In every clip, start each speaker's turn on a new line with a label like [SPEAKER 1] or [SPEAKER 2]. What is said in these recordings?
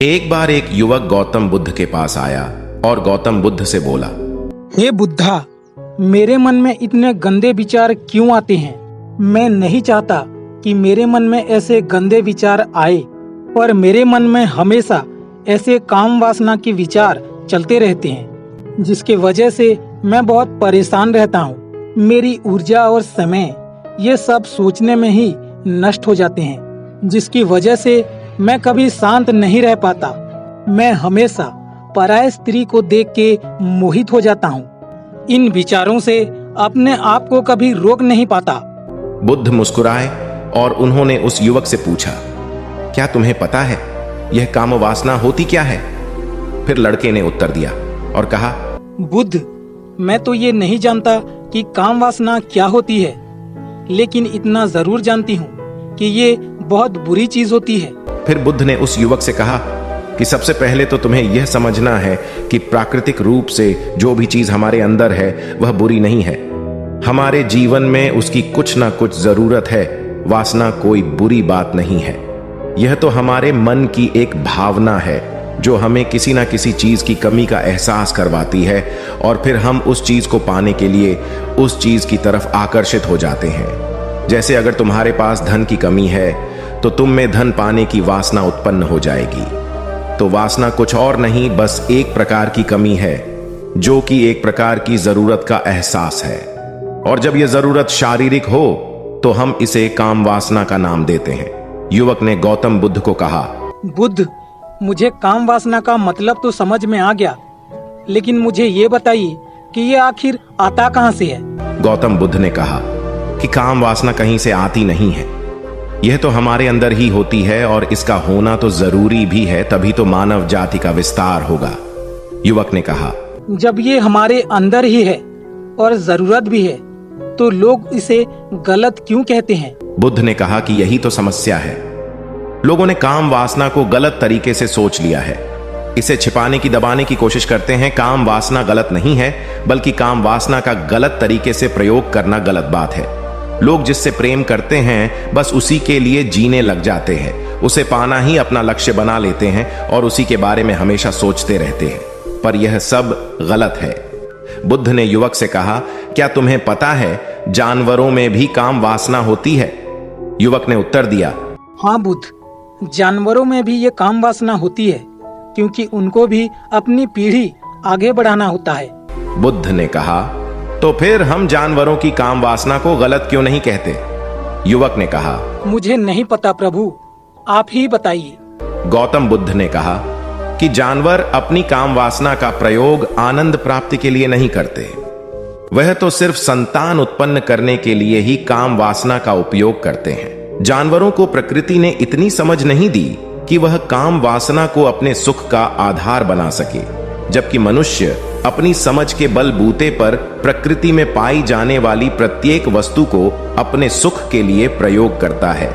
[SPEAKER 1] एक बार एक युवक गौतम बुद्ध के पास आया और गौतम बुद्ध से बोला,
[SPEAKER 2] हे बुद्धा, मेरे मन में इतने गंदे विचार क्यों आते हैं? मैं नहीं चाहता कि मेरे मन में ऐसे गंदे विचार आए, पर मेरे मन में हमेशा ऐसे काम वासना के विचार चलते रहते हैं, जिसके वजह से मैं बहुत परेशान रहता हूँ। मेरी ऊर्जा और समय ये सब सोचने में ही नष्ट हो जाते हैं, जिसकी वजह से मैं कभी शांत नहीं रह पाता। मैं हमेशा पराय स्त्री को देख के मोहित हो जाता हूँ। इन विचारों से अपने आप को कभी रोक नहीं पाता।
[SPEAKER 1] बुद्ध मुस्कुराए और उन्होंने उस युवक से पूछा, क्या तुम्हें पता है यह काम वासना होती क्या है? फिर लड़के ने उत्तर दिया और कहा,
[SPEAKER 2] बुद्ध, मैं तो ये नहीं जानता कि काम वासना क्या होती है, लेकिन इतना जरूर जानती हूँ कि ये बहुत बुरी चीज होती है।
[SPEAKER 1] फिर बुद्ध ने उस युवक से कहा कि सबसे पहले तो तुम्हें यह समझना है कि प्राकृतिक रूप से जो भी चीज हमारे अंदर है वह बुरी नहीं है। हमारे जीवन में उसकी कुछ ना कुछ जरूरत है। वासना कोई बुरी बात नहीं है। यह तो हमारे मन की एक भावना है जो हमें किसी ना किसी चीज की कमी का एहसास करवाती है और फिर हम उस चीज को पाने के लिए उस चीज की तरफ आकर्षित हो जाते हैं। जैसे अगर तुम्हारे पास धन की कमी है तो तुम में धन पाने की वासना उत्पन्न हो जाएगी। तो वासना कुछ और नहीं, बस एक प्रकार की कमी है जो कि एक प्रकार की जरूरत का एहसास है। और जब यह जरूरत शारीरिक हो तो हम इसे काम वासना का नाम देते हैं। युवक ने गौतम बुद्ध को कहा,
[SPEAKER 2] बुद्ध, मुझे काम वासना का मतलब तो समझ में आ गया, लेकिन मुझे ये बताइए कि ये आखिर आता कहाँ से है?
[SPEAKER 1] गौतम बुद्ध ने कहा कि काम वासना कहीं से आती नहीं है। यह तो हमारे अंदर ही होती है और इसका होना तो जरूरी भी है, तभी तो मानव जाति का विस्तार होगा। युवक ने कहा,
[SPEAKER 2] जब ये हमारे अंदर ही है और जरूरत भी है तो लोग इसे गलत क्यों कहते हैं?
[SPEAKER 1] बुद्ध ने कहा कि यही तो समस्या है। लोगों ने काम वासना को गलत तरीके से सोच लिया है। इसे छिपाने की, दबाने की कोशिश करते हैं। काम वासना गलत नहीं है, बल्कि काम वासना का गलत तरीके से प्रयोग करना गलत बात है। लोग जिससे प्रेम करते हैं बस उसी के लिए जीने लग जाते हैं। उसे पाना ही अपना लक्ष्य बना लेते हैं और उसी के बारे में हमेशा सोचते रहते हैं, पर यह सब गलत है। बुद्ध ने युवक से कहा, क्या तुम्हें पता है जानवरों में भी काम वासना होती है? युवक ने उत्तर दिया,
[SPEAKER 2] हाँ बुद्ध, जानवरों में भी ये काम वासना होती है, क्योंकि उनको भी अपनी पीढ़ी आगे बढ़ाना होता है।
[SPEAKER 1] बुद्ध ने कहा, तो फिर हम जानवरों की काम वासना को गलत क्यों नहीं कहते? युवक ने कहा,
[SPEAKER 2] मुझे नहीं पता प्रभु, आप ही बताइए।
[SPEAKER 1] गौतम बुद्ध ने कहा कि जानवर अपनी काम वासना का प्रयोग आनंद प्राप्ति के लिए नहीं करते। वह तो सिर्फ संतान उत्पन्न करने के लिए ही काम वासना का उपयोग करते हैं। जानवरों को प्रकृति ने इतनी समझ नहीं दी कि वह काम वासना को अपने सुख का आधार बना सके, जबकि मनुष्य अपनी समझ के बलबूते पर प्रकृति में पाई जाने वाली प्रत्येक वस्तु को अपने सुख के लिए प्रयोग करता है।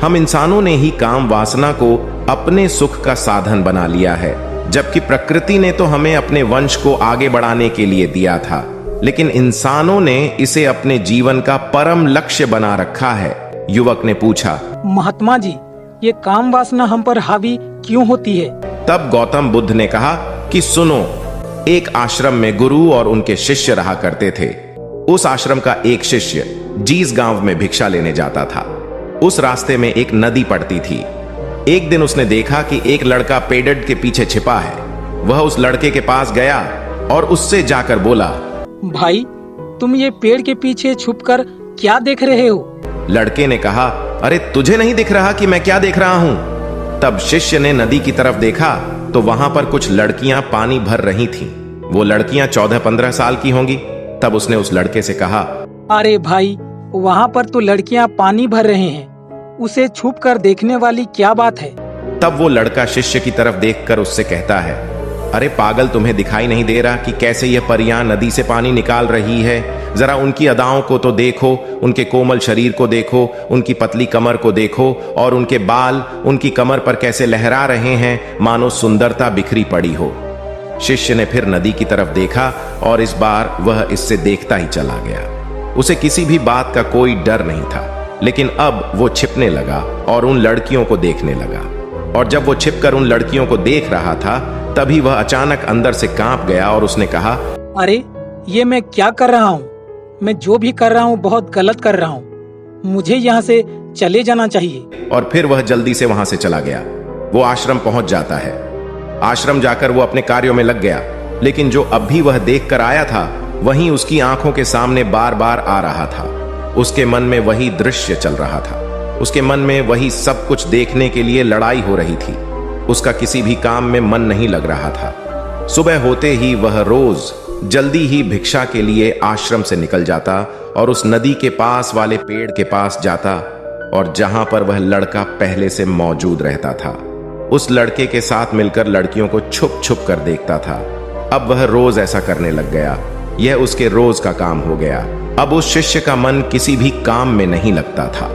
[SPEAKER 1] हम इंसानों ने ही काम वासना को अपने सुख का साधन बना लिया है, जबकि प्रकृति ने तो हमें अपने वंश को आगे बढ़ाने के लिए दिया था, लेकिन इंसानों ने इसे अपने जीवन का परम लक्ष्य बना रखा है। युवक ने पूछा,
[SPEAKER 2] महात्मा जी, ये काम वासना हम पर हावी क्यों होती है?
[SPEAKER 1] तब गौतम बुद्ध ने कहा कि सुनो, एक आश्रम में गुरु और उनके शिष्य रहा करते थे। उस आश्रम का एक शिष्य जीस गांव में भिक्षा लेने जाता था। उस रास्ते में एक नदी पड़ती थी। एक दिन उसने देखा कि एक लड़का पेड़ के पीछे छिपा है। वह उस लड़के के पास गया और उससे जाकर बोला, भाई,
[SPEAKER 2] तुम ये पेड़ के पीछे छुपकर क्या देख रहे हो?
[SPEAKER 1] लड़के ने कहा, अरे तुझे नहीं दिख रहा कि मैं क्या देख रहा हूं? तब शिष्य ने नदी की तरफ देखा तो वहां पर कुछ लड़कियां पानी भर रही थीं। वो लड़कियां 14-15 साल की होंगी। तब उसने उस लड़के से कहा, अरे
[SPEAKER 2] भाई, वहां पर तो लड़कियां पानी भर रहे हैं, उसे छुप कर देखने वाली क्या बात है?
[SPEAKER 1] तब वो लड़का शिष्य की तरफ देखकर उससे कहता है, अरे पागल, तुम्हें दिखाई नहीं दे रहा कि कैसे यह परियां नदी से पानी निकाल रही है? जरा उनकी अदाओं को तो देखो, उनके कोमल शरीर को देखो, उनकी पतली कमर को देखो और उनके बाल उनकी कमर पर कैसे लहरा रहे हैं, मानो सुंदरता बिखरी पड़ी हो। शिष्य ने फिर नदी की तरफ देखा और इस बार वह इससे देखता ही चला गया। उसे किसी भी बात का कोई डर नहीं था, लेकिन अब वो छिपने लगा और उन लड़कियों को देखने लगा। और जब वो छिपकर उन लड़कियों को देख रहा था तभी वह अचानक अंदर से कांप गया और उसने कहा,
[SPEAKER 2] अरे ये मैं क्या कर रहा हूँ? मैं जो भी कर रहा हूँ बहुत गलत कर रहा हूँ। मुझे यहाँ से चले जाना चाहिए।
[SPEAKER 1] और फिर वह जल्दी से वहां से चला गया। वो आश्रम पहुंच जाता है। आश्रम जाकर वो अपने कार्यों में लग गया, लेकिन जो अब भी वह देख कर आया था वहीं उसकी आंखों के सामने बार बार आ रहा था। उसके मन में वही दृश्य चल रहा था। उसके मन में वही सब कुछ देखने के लिए लड़ाई हो रही थी। उसका किसी भी काम में मन नहीं लग रहा था। सुबह होते ही वह रोज जल्दी ही भिक्षा के लिए आश्रम से निकल जाता और उस नदी के पास वाले पेड़ के पास जाता और जहां पर वह लड़का पहले से मौजूद रहता था उस लड़के के साथ मिलकर लड़कियों को छुप छुप कर देखता था। अब वह रोज ऐसा करने लग गया। यह उसके रोज का काम हो गया। अब उस शिष्य का मन किसी भी काम में नहीं लगता था।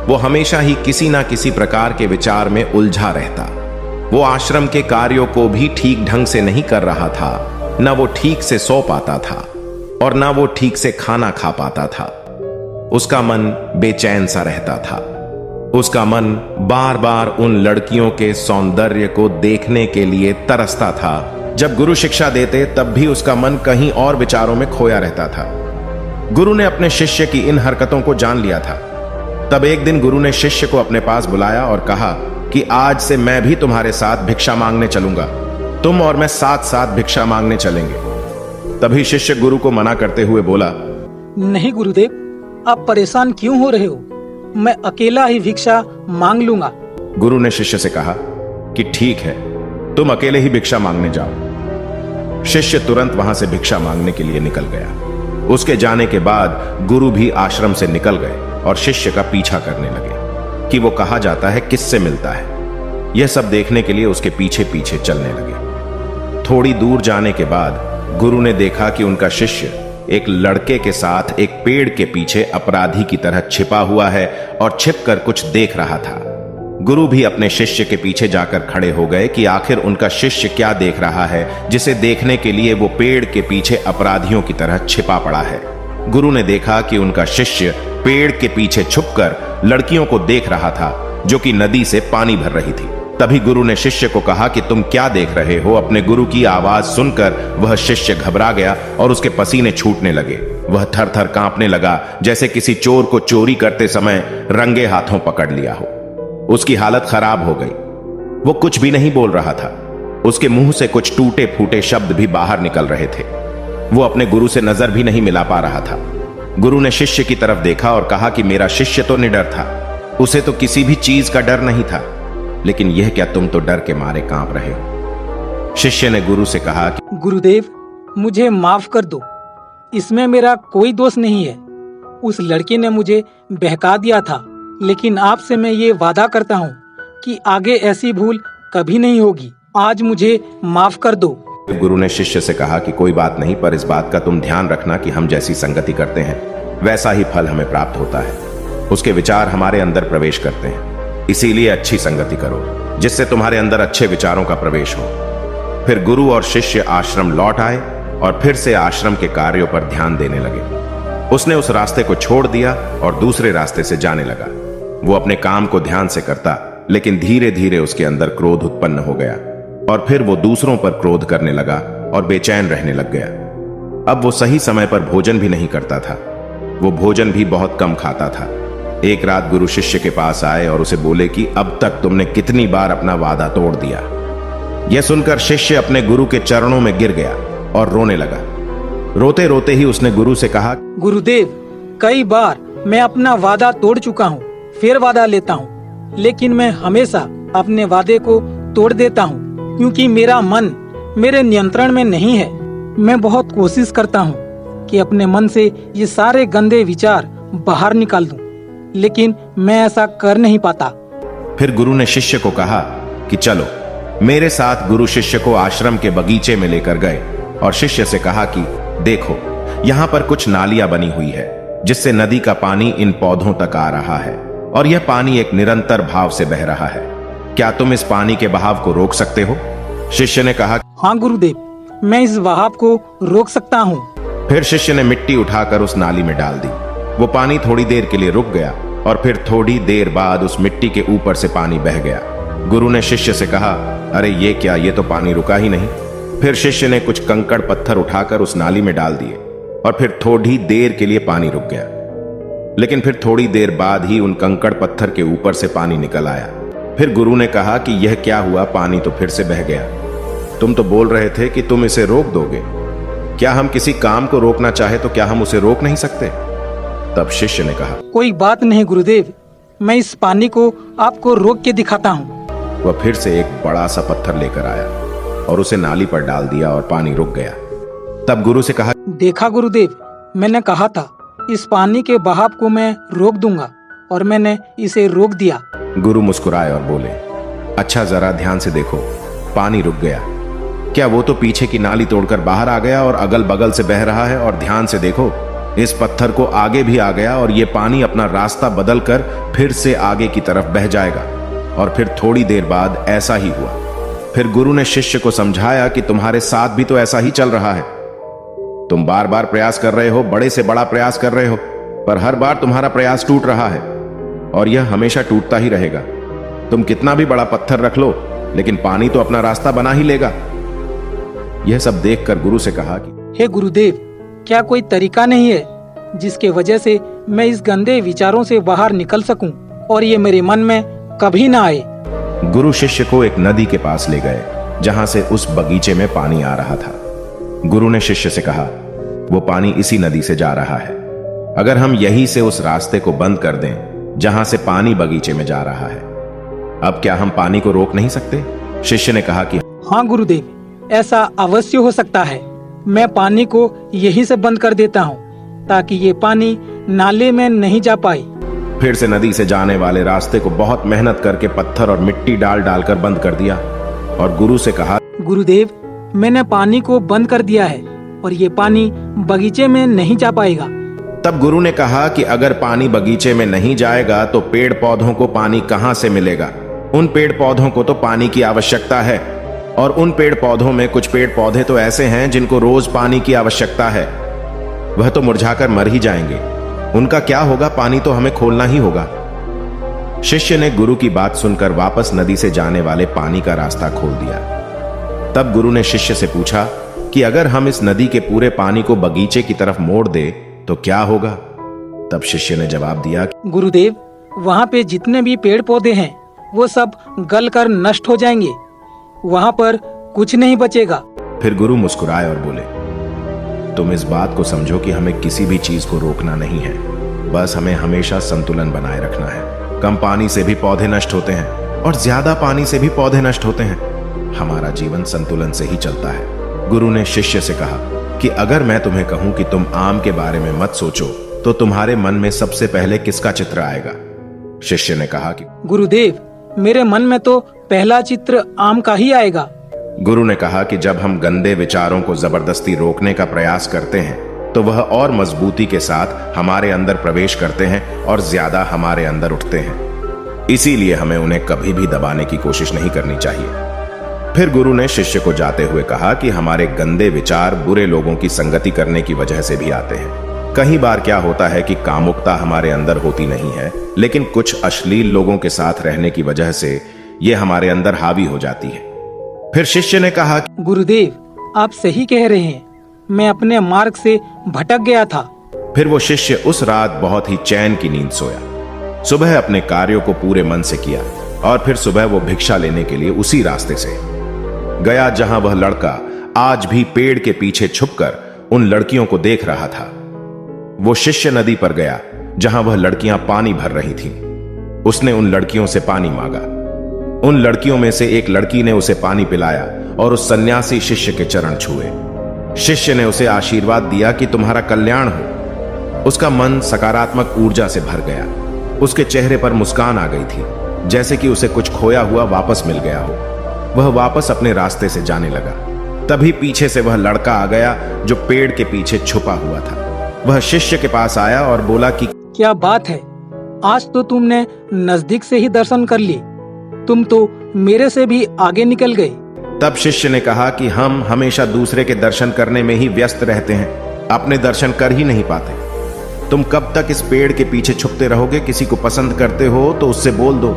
[SPEAKER 1] वो हमेशा ही किसी ना किसी प्रकार के विचार में उलझा रहता। वो आश्रम के कार्यों को भी ठीक ढंग से नहीं कर रहा था। न वो ठीक से सो पाता था और न वो ठीक से खाना खा पाता था। उसका मन बेचैन सा रहता था। उसका मन बार बार उन लड़कियों के सौंदर्य को देखने के लिए तरसता था। जब गुरु शिक्षा देते तब भी उसका मन कहीं और विचारों में खोया रहता था। गुरु ने अपने शिष्य की इन हरकतों को जान लिया था। तब एक दिन गुरु ने शिष्य को अपने पास बुलाया और कहा कि आज से मैं भी तुम्हारे साथ भिक्षा मांगने चलूंगा। तुम और मैं साथ साथ भिक्षा मांगने चलेंगे। तभी शिष्य गुरु को मना करते हुए बोला,
[SPEAKER 2] नहीं गुरुदेव, आप परेशान क्यों हो रहे हो? मैं अकेला ही भिक्षा मांग लूंगा।
[SPEAKER 1] गुरु ने शिष्य से कहा कि ठीक है, तुम अकेले ही भिक्षा मांगने जाओ। शिष्य तुरंत वहां से भिक्षा मांगने के लिए निकल गया। उसके जाने के बाद गुरु भी आश्रम से निकल गए और शिष्य का पीछा करने लगे कि वो कहा जाता है, किससे मिलता है। यह सब देखने के लिए उसके पीछे पीछे चलने लगे। थोड़ी दूर जाने के बाद गुरु ने देखा कि उनका शिष्य एक लड़के के साथ एक पेड़ के पीछे अपराधी की तरह छिपा हुआ है और छिपकर कुछ देख रहा था। गुरु भी अपने शिष्य के पीछे जाकर खड़े हो गए कि आखिर उनका शिष्य क्या देख रहा है जिसे देखने के लिए वो पेड़ के पीछे अपराधियों की तरह छिपा पड़ा है। गुरु ने देखा कि उनका शिष्य पेड़ के पीछे छुपकर लड़कियों को देख रहा था जो कि नदी से पानी भर रही थी। तभी गुरु ने शिष्य को कहा कि तुम क्या देख रहे हो? अपने गुरु की आवाज सुनकर वह शिष्य घबरा गया और उसके पसीने छूटने लगे। वह थर थर कांपने लगा जैसे किसी चोर को चोरी करते समय रंगे हाथों पकड़ लिया हो। उसकी हालत खराब हो गई। वो कुछ भी नहीं बोल रहा था। उसके मुंह से कुछ टूटे फूटे शब्द भी बाहर निकल रहे थे। वो अपने गुरु से नजर भी नहीं मिला पा रहा था। गुरु ने शिष्य की तरफ देखा और कहा कि मेरा शिष्य तो निडर था, उसे तो किसी भी चीज का डर नहीं था, लेकिन यह क्या तुम तो डर के मारे कांप रहे हो। शिष्य ने गुरु से कहा कि
[SPEAKER 2] गुरुदेव, मुझे माफ कर दो, इसमें मेरा कोई दोष नहीं है। उस लड़के ने मुझे बहका दिया था, लेकिन आपसे मैं ये वादा करता हूँ कि आगे ऐसी भूल कभी नहीं होगी। आज मुझे माफ कर दो।
[SPEAKER 1] गुरु ने शिष्य से कहा कि कोई बात नहीं, पर इस बात का तुम ध्यान रखना कि हम जैसी संगति करते हैं वैसा ही फल हमें प्राप्त होता है। उसके विचार हमारे अंदर प्रवेश करते हैं, इसीलिए अच्छी संगति करो जिससे तुम्हारे अंदर अच्छे विचारों का प्रवेश हो। फिर गुरु और शिष्य आश्रम लौट आए और फिर से आश्रम के कार्यों पर ध्यान देने लगे। उसने उस रास्ते को छोड़ दिया और दूसरे रास्ते से जाने लगा। वो अपने काम को ध्यान से करता, लेकिन धीरे धीरे उसके अंदर क्रोध उत्पन्न हो गया और फिर वो दूसरों पर क्रोध करने लगा और बेचैन रहने लग गया। अब वो सही समय पर भोजन भी नहीं करता था। वो भोजन भी बहुत कम खाता था। एक रात गुरु शिष्य के पास आए और उसे बोले कि अब तक तुमने कितनी बार अपना वादा तोड़ दिया। यह सुनकर शिष्य अपने गुरु के चरणों में गिर गया और रोने लगा। रोते रोते ही उसने गुरु से कहा,
[SPEAKER 2] गुरुदेव, कई बार मैं अपना वादा तोड़ चुका हूँ, फिर वादा लेता हूँ, लेकिन मैं हमेशा अपने वादे को तोड़ देता हूँ क्योंकि मेरा मन मेरे नियंत्रण में नहीं है। मैं बहुत कोशिश करता हूँ कि अपने मन से ये सारे गंदे विचार बाहर निकाल दूं, लेकिन मैं ऐसा कर नहीं पाता।
[SPEAKER 1] फिर गुरु ने शिष्य को कहा कि चलो मेरे साथ। गुरु शिष्य को आश्रम के बगीचे में लेकर गए और शिष्य से कहा कि देखो, यहाँ पर कुछ नालियां बनी हुई है जिससे नदी का पानी इन पौधों तक आ रहा है और यह पानी एक निरंतर भाव से बह रहा है। क्या तुम इस पानी के बहाव को रोक सकते हो? शिष्य ने कहा,
[SPEAKER 2] हाँ गुरुदेव, मैं इस बहाव को रोक सकता हूँ।
[SPEAKER 1] फिर शिष्य ने मिट्टी उठाकर उस नाली में डाल दी। वो पानी थोड़ी देर के लिए रुक गया और फिर थोड़ी देर बाद उस मिट्टी के ऊपर से पानी बह गया। गुरु ने शिष्य से कहा, अरे ये क्या, ये तो पानी रुका ही नहीं। फिर शिष्य ने कुछ कंकड़ पत्थर उठाकर उस नाली में डाल दिए और फिर थोड़ी देर के लिए पानी रुक गया। लेकिन फिर थोड़ी देर बाद ही उन कंकड़ पत्थर के ऊपर से पानी निकल आया। फिर गुरु ने कहा कि यह क्या हुआ, पानी तो फिर से बह गया। तुम तो बोल रहे थे कि तुम इसे रोक दोगे। क्या हम किसी काम को रोकना चाहे तो क्या हम उसे रोक नहीं सकते? तब शिष्य ने कहा,
[SPEAKER 2] कोई बात नहीं गुरुदेव, मैं इस पानी को आपको रोक के दिखाता हूँ।
[SPEAKER 1] वह फिर से एक बड़ा सा पत्थर लेकर आया और उसे नाली पर डाल दिया और पानी रुक गया। तब गुरु से कहा,
[SPEAKER 2] देखा गुरुदेव, मैंने कहा था इस पानी के बहाव को मैं रोक दूंगा और मैंने इसे रोक दिया।
[SPEAKER 1] गुरु मुस्कुराए और बोले, अच्छा जरा ध्यान से देखो, पानी रुक गया। क्या वो तो पीछे की नाली तोड़कर बाहर आ गया और अगल बगल से बह रहा है, और ध्यान से देखो इस पत्थर को आगे भी आ गया और ये पानी अपना रास्ता बदलकर फिर से आगे की तरफ बह जाएगा। और फिर थोड़ी देर बाद ऐसा ही हुआ। फिर गुरु ने शिष्य को समझाया कि तुम्हारे साथ भी तो ऐसा ही चल रहा है। तुम बार बार प्रयास कर रहे हो, बड़े से बड़ा प्रयास कर रहे हो, पर हर बार तुम्हारा प्रयास टूट रहा है और यह हमेशा टूटता ही रहेगा। तुम कितना भी बड़ा पत्थर रख लो, लेकिन पानी तो अपना रास्ता बना ही लेगा। यह सब देखकर गुरु से कहा कि
[SPEAKER 2] हे गुरुदेव, क्या कोई तरीका नहीं है जिसके वजह से मैं इस गंदे विचारों से बाहर निकल सकूं और ये मेरे मन में कभी ना आए?
[SPEAKER 1] गुरु शिष्य को एक नदी के पास ले गए जहां से उस बगीचे में पानी आ रहा था। गुरु ने शिष्य से कहा, वो पानी इसी नदी से जा रहा है। अगर हम यहीं से उस रास्ते को बंद कर दें जहां से पानी बगीचे में जा रहा है, अब क्या हम पानी को रोक नहीं सकते? शिष्य ने कहा कि
[SPEAKER 2] हाँ गुरुदेव, ऐसा अवश्य हो सकता है। मैं पानी को यहीं से बंद कर देता हूँ ताकि ये पानी नाले में नहीं जा पाए।
[SPEAKER 1] फिर से नदी से जाने वाले रास्ते को बहुत मेहनत करके पत्थर और मिट्टी डाल डालकर बंद कर दिया और गुरु से कहा,
[SPEAKER 2] गुरुदेव, मैंने पानी को बंद कर दिया है और ये पानी बगीचे में नहीं जा पाएगा।
[SPEAKER 1] तब गुरु ने कहा कि अगर पानी बगीचे में नहीं जाएगा तो पेड़ पौधों को पानी कहां से मिलेगा? उन पेड़ पौधों को तो पानी की आवश्यकता है, और उन पेड़ पौधों में कुछ पेड़ पौधे तो ऐसे हैं जिनको रोज पानी की आवश्यकता है। वह तो मुरझाकर मर ही जाएंगे। उनका क्या होगा? पानी तो हमें खोलना ही होगा। शिष्य ने गुरु की बात सुनकर वापस नदी से जाने वाले पानी का रास्ता खोल दिया। तब गुरु ने शिष्य से पूछा कि अगर हम इस नदी के पूरे पानी को बगीचे की तरफ मोड़ दे तो क्या होगा? तब शिष्य ने जवाब दिया,
[SPEAKER 2] गुरुदेव, वहाँ पे जितने भी पेड़ पौधे हैं वो सब गलकर नष्ट हो जाएंगे, वहाँ पर कुछ नहीं बचेगा।
[SPEAKER 1] फिर गुरु मुस्कुराए और बोले, तुम इस बात को समझो कि हमें किसी भी चीज को रोकना नहीं है, बस हमें हमेशा संतुलन बनाए रखना है। कम पानी से भी पौधे नष्ट होते हैं और ज्यादा पानी से भी पौधे नष्ट होते हैं। हमारा जीवन संतुलन से ही चलता है। गुरु ने शिष्य से कहा कि अगर मैं तुम्हें कहूं कि तुम आम के बारे में मत सोचो तो तुम्हारे मन में सबसे पहले किसका चित्र आएगा? शिष्य ने कहा कि
[SPEAKER 2] गुरुदेव, मेरे मन में तो पहला चित्र आम का ही आएगा।
[SPEAKER 1] गुरु ने कहा कि जब हम गंदे विचारों को जबरदस्ती रोकने का प्रयास करते हैं तो वह और मजबूती के साथ हमारे अंदर प्रवेश करते हैं और ज्यादा हमारे अंदर उठते हैं। इसीलिए हमें उन्हें कभी भी दबाने की कोशिश नहीं करनी चाहिए। फिर गुरु ने शिष्य को जाते हुए कहा कि हमारे गंदे विचार बुरे लोगों की संगति करने की वजह से भी आते हैं। कई बार क्या होता है कि कामुकता हमारे अंदर होती नहीं है, लेकिन कुछ अश्लील लोगों के साथ रहने की वजह से ये हमारे अंदर हावी हो जाती है। फिर शिष्य ने कहा,
[SPEAKER 2] गुरुदेव, आप सही कह रहे हैं, मैं अपने मार्ग से भटक गया था।
[SPEAKER 1] फिर वो शिष्य उस रात बहुत ही चैन की नींद सोया। सुबह अपने कार्यों को पूरे मन से किया और फिर सुबह वो भिक्षा लेने के लिए उसी रास्ते से गया जहां वह लड़का आज भी पेड़ के पीछे छुपकर उन लड़कियों को देख रहा था। वो शिष्य नदी पर गया जहां वह लड़कियां पानी भर रही थीं। उसने उन लड़कियों से पानी मांगा। उन लड़कियों में से एक लड़की ने उसे पानी पिलाया और उस सन्यासी शिष्य के चरण छुए। शिष्य ने उसे आशीर्वाद दिया कि तुम्हारा कल्याण हो। उसका मन सकारात्मक ऊर्जा से भर गया। उसके चेहरे पर मुस्कान आ गई थी, जैसे कि उसे कुछ खोया हुआ वापस मिल गया हो। वह वापस अपने रास्ते से जाने लगा। तभी पीछे से वह लड़का आ गया जो पेड़ के पीछे छुपा हुआ था। वह शिष्य के पास आया और बोला कि
[SPEAKER 2] क्या बात है, आज तो तुमने नजदीक से ही दर्शन कर लिए। तुम तो मेरे से भी आगे निकल गए।
[SPEAKER 1] तब शिष्य ने कहा कि हम हमेशा दूसरे के दर्शन करने में ही व्यस्त रहते हैं, अपने दर्शन कर ही नहीं पाते। तुम कब तक इस पेड़ के पीछे छुपते रहोगे? किसी को पसंद करते हो तो उससे बोल दो,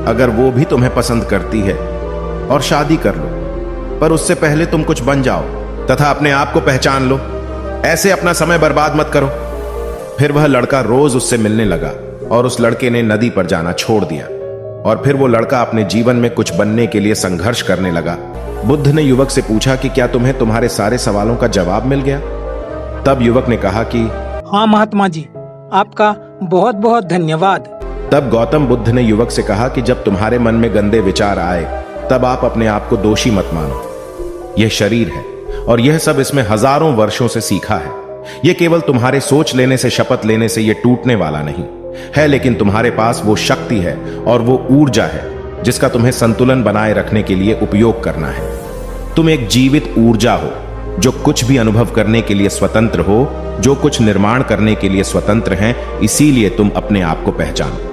[SPEAKER 1] अगर वो भी तुम्हें पसंद करती है और शादी कर लो, पर उससे पहले तुम कुछ बन जाओ तथा अपने आप को पहचान लो। ऐसे अपना समय बर्बाद मत करो। फिर वह लड़का रोज उससे मिलने लगा और उस लड़के ने नदी पर जाना छोड़ दिया और फिर वो लड़का अपने जीवन में कुछ बनने के लिए संघर्ष करने लगा। बुद्ध ने युवक से पूछा कि क्या तुम्हें तुम्हारे सारे सवालों का जवाब मिल गया? तब युवक ने कहा कि
[SPEAKER 2] हाँ महात्मा जी, आपका बहुत बहुत धन्यवाद।
[SPEAKER 1] तब गौतम बुद्ध ने युवक से कहा कि जब तुम्हारे मन में गंदे विचार आए तब आप अपने आप को दोषी मत मानो। यह शरीर है और यह सब इसमें हजारों वर्षों से सीखा है। यह केवल तुम्हारे सोच लेने से, शपथ लेने से यह टूटने वाला नहीं है, लेकिन तुम्हारे पास वो शक्ति है और वो ऊर्जा है जिसका तुम्हें संतुलन बनाए रखने के लिए उपयोग करना है। तुम एक जीवित ऊर्जा हो जो कुछ भी अनुभव करने के लिए स्वतंत्र हो, जो कुछ निर्माण करने के लिए स्वतंत्र हैं। इसीलिए तुम अपने आप को पहचानो।